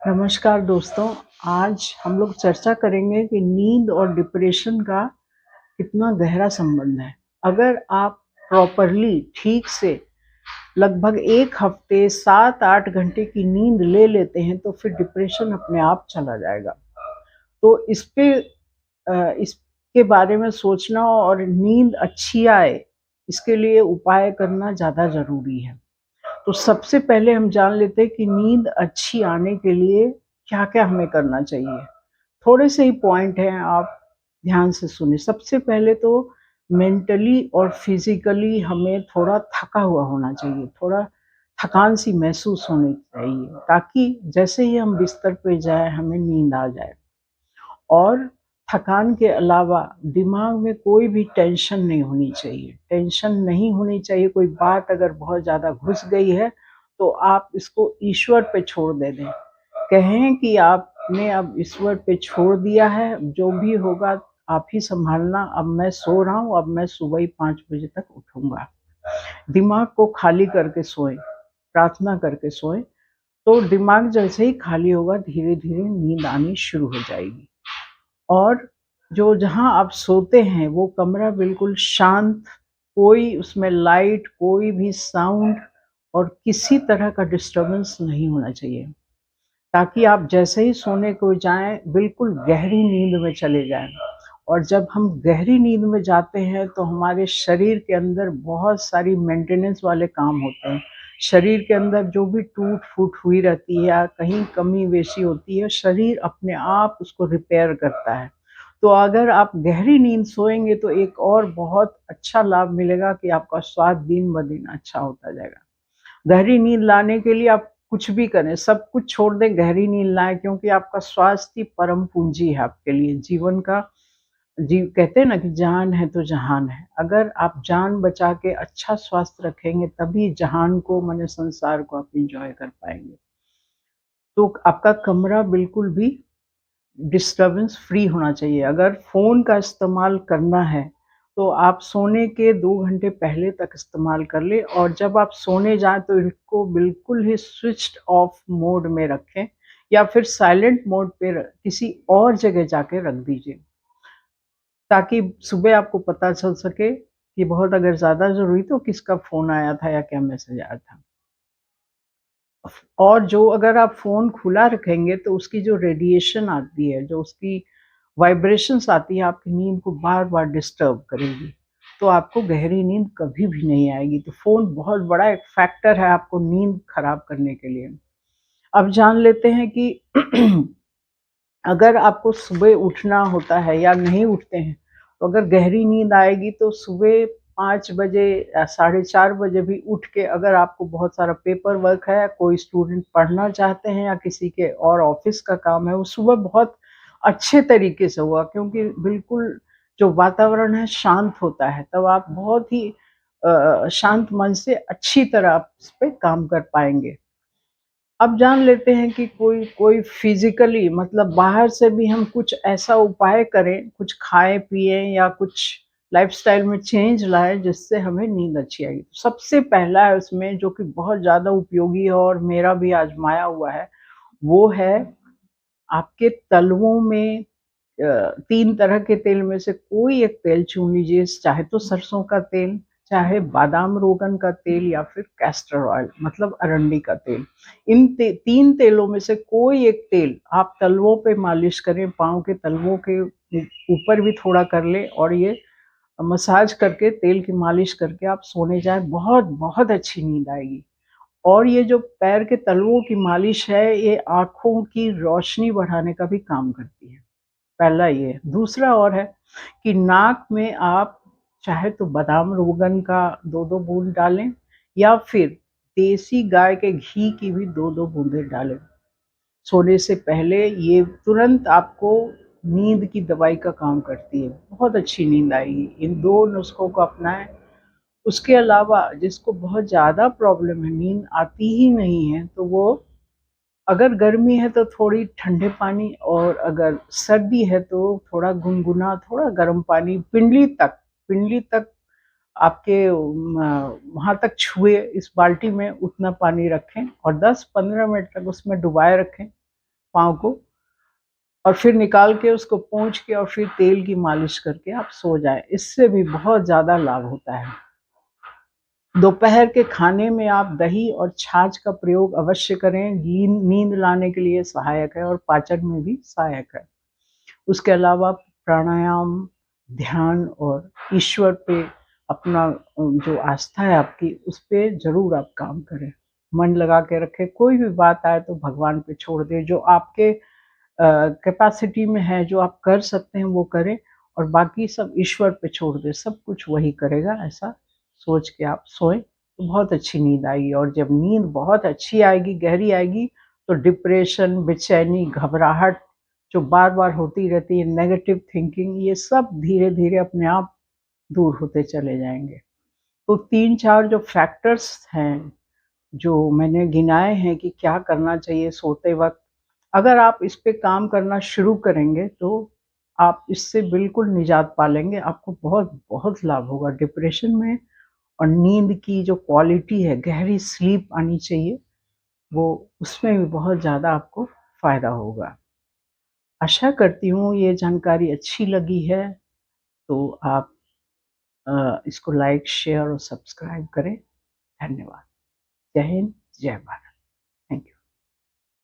नमस्कार दोस्तों, आज हम लोग चर्चा करेंगे कि नींद और डिप्रेशन का कितना गहरा संबंध है। अगर आप प्रॉपरली ठीक से लगभग 1 हफ्ते 7-8 घंटे की नींद ले लेते हैं तो फिर डिप्रेशन अपने आप चला जाएगा। तो इसके बारे में सोचना और नींद अच्छी आए, इसके लिए उपाय करना ज़्यादा ज़रूरी है। तो सबसे पहले हम जान लेते हैं कि नींद अच्छी आने के लिए क्या-क्या हमें करना चाहिए। थोड़े से ही पॉइंट हैं, आप ध्यान से सुनें। सबसे पहले तो मेंटली और फिज़िकली हमें थोड़ा थका हुआ होना चाहिए, थोड़ा थकान-सी महसूस होनी चाहिए, ताकि जैसे ही हम बिस्तर पे जाएँ, हमें नींद आ जाए। और थकान के अलावा दिमाग में कोई भी टेंशन नहीं होनी चाहिए। टेंशन नहीं होनी चाहिए, कोई बात अगर बहुत ज़्यादा घुस गई है, तो आप इसको ईश्वर पे छोड़ दे दें। कहें कि आपने अब ईश्वर पे छोड़ दिया है, जो भी होगा आप ही सँभालना, अब मैं सो रहा हूँ, अब मैं सुबह ही 5 बजे तक उठूँगा। दिमाग को खाली करके सोएँ, प्रार्थना करके सोएँ, तो दिमाग जैसे ही खाली होगा, धीरे-धीरे नींद आनी शुरू हो जाएगी। और जो जहाँ आप सोते हैं वो कमरा बिल्कुल शांत, कोई उसमें लाइट, कोई भी साउंड और किसी तरह का डिस्टर्बेंस नहीं होना चाहिए, ताकि आप जैसे ही सोने को जाएँ बिल्कुल गहरी नींद में चले जाएँ। और जब हम गहरी नींद में जाते हैं तो हमारे शरीर के अंदर बहुत सारी मेंटेनेंस वाले काम होते हैं। शरीर के अंदर जो भी टूट-फूट हुई रहती है या कहीं कमी-बेशी होती है, शरीर अपने आप उसको रिपेयर करता है। तो अगर आप गहरी नींद सोएँगे तो एक और बहुत अच्छा लाभ मिलेगा कि आपका स्वास्थ्य दिन-ब-दिन अच्छा होता जाएगा। गहरी नींद लाने के लिए आप कुछ भी करें, सब कुछ छोड़ दें, गहरी नींद लाएँ, क्योंकि आपका स्वास्थ्य ही परम पूंजी है आपके लिए। जीवन का कहते हैं ना कि जान है तो जहान है। अगर आप जान बचा के अच्छा स्वास्थ्य रखेंगे, तभी जहान को माने संसार को आप एन्जॉय कर पाएँगे। तो आपका कमरा बिल्कुल भी डिस्टर्बेंस फ्री होना चाहिए। अगर फ़ोन का इस्तेमाल करना है, तो आप सोने के 2 घंटे पहले तक इस्तेमाल कर लें, और जब आप सोने जाएँ तो इसको बिल्कुल ही स्विच्ड ऑफ मोड में रखें या फिर साइलेंट मोड पे किसी और जगह जाके रख दीजिए, ताकि सुबह आपको पता चल सके कि बहुत अगर ज़्यादा ज़रूरी तो किसका फ़ोन आया था या क्या मैसेज आया था। और जो अगर आप फ़ोन खुला रखेंगे तो उसकी जो रेडिएशन आती है, जो उसकी वाइब्रेशंस आती है, आपकी नींद को बार-बार डिस्टर्ब करेगी। तो आपको गहरी नींद कभी भी नहीं आएगी। तो फ़ोन बहुत बड़ा एक फैक्टर है आपको नींद खराब करने के लिए। अब जान लेते हैं कि अगर आपको सुबह उठना होता है या नहीं उठते हैं, तो अगर गहरी नींद आएगी तो सुबह 5 बजे या साढ़े 4 बजे भी उठ के, अगर आपको बहुत सारा पेपर वर्क है, कोई स्टूडेंट पढ़ना चाहते हैं या किसी के और ऑफ़िस का काम है, वो सुबह बहुत अच्छे तरीके से हुआ, क्योंकि बिल्कुल जो वातावरण है शांत होता है, तब आप बहुत ही शांत मन से अच्छी तरह आप उस पे काम कर पाएँगे। अब जान लेते हैं कि कोई कोई फिज़िकली मतलब बाहर से भी हम कुछ ऐसा उपाय करें, कुछ खाएँ-पिएँ या कुछ लाइफ़स्टाइल में चेंज लाएँ जिससे हमें नींद अच्छी आएगी। सबसे पहला है उसमें, जो कि बहुत ज़्यादा उपयोगी है और मेरा भी आज़माया हुआ है, वो है आपके तलवों में 3 तरह के तेल में से कोई एक तेल चुन लीजिए, चाहे तो सरसों का तेल, चाहे बादाम रोगन का तेल या फिर कैस्टर ऑयल मतलब अरंडी का तेल। इन 3 तेलों में से कोई एक तेल आप तलवों पे मालिश करें, पाँव के तलवों के ऊपर भी थोड़ा कर लें, और ये मसाज करके तेल की मालिश करके आप सोने जाएँ, बहुत अच्छी नींद आएगी। और ये जो पैर के तलवों की मालिश है, ये आँखों की रोशनी बढ़ाने का भी काम करती है। पहला ये है। दूसरा और है कि नाक में आप चाहे तो बादाम रोगन का 2-2 बूँद डालें या फिर देसी गाय के घी की भी 2-2 बूँदें डालें। सोने से पहले ये तुरंत आपको नींद की दवाई का काम करती है। बहुत अच्छी नींद आएगी। इन 2 नुस्ख़ों को अपनाएँ। उसके अलावा जिसको बहुत ज़्यादा प्रॉब्लम है, नींद आती ही नहीं है, तो वो अगर गर्मी है तो थोड़ी ठंडे पानी, और अगर सर्दी है तो थोड़ा गुनगुना, थोड़ा गर्म पानी पिंडली तक आपके वहाँ तक छुए इस बाल्टी में, उतना पानी रखें और 10-15 मिनट तक उसमें डुबाए रखें। पाँव को, और फिर निकाल के उसको पोंछ के और फिर तेल की मालिश करके आप सो जाएँ। इससे भी बहुत ज़्यादा लाभ होता है। दोपहर के खाने में आप दही और छाछ का प्रयोग अवश्य करें। नींद लाने के लिए सहायक है और पाचन में भी सहायक है। उसके अलावा प्राणायाम, ध्यान और ईश्वर पे अपना जो आस्था है आपकी, उस पे ज़रूर आप काम करें। मन लगा के रखें, कोई भी बात आए तो भगवान पे छोड़ दें। जो आपके कैपेसिटी में है, जो आप कर सकते हैं वो करें, और बाकी सब ईश्वर पे छोड़ दें, सब कुछ वही करेगा, ऐसा सोच के आप सोएं तो बहुत अच्छी नींद आएगी। और जब नींद बहुत अच्छी आएगी, गहरी आएगी, तो डिप्रेशन, बेचैनी, घबराहट जो बार-बार होती रहती है, नेगेटिव थिंकिंग, ये सब धीरे-धीरे अपने आप दूर होते चले जाएँगे। तो 3-4 जो फैक्टर्स हैं, जो मैंने गिनाए हैं कि क्या करना चाहिए सोते वक़्त, अगर आप इस पे काम करना शुरू करेंगे तो आप इससे बिल्कुल निजात पा लेंगे। आपको बहुत लाभ होगा डिप्रेशन में, और नींद की जो क्वालिटी है, गहरी स्लीप आनी चाहिए, वो उसमें भी बहुत ज़्यादा आपको फ़ायदा होगा। आशा करती हूँ ये जानकारी अच्छी लगी है, तो आप इसको लाइक, शेयर और सब्सक्राइब करें। धन्यवाद। जय हिंद, जय भारत।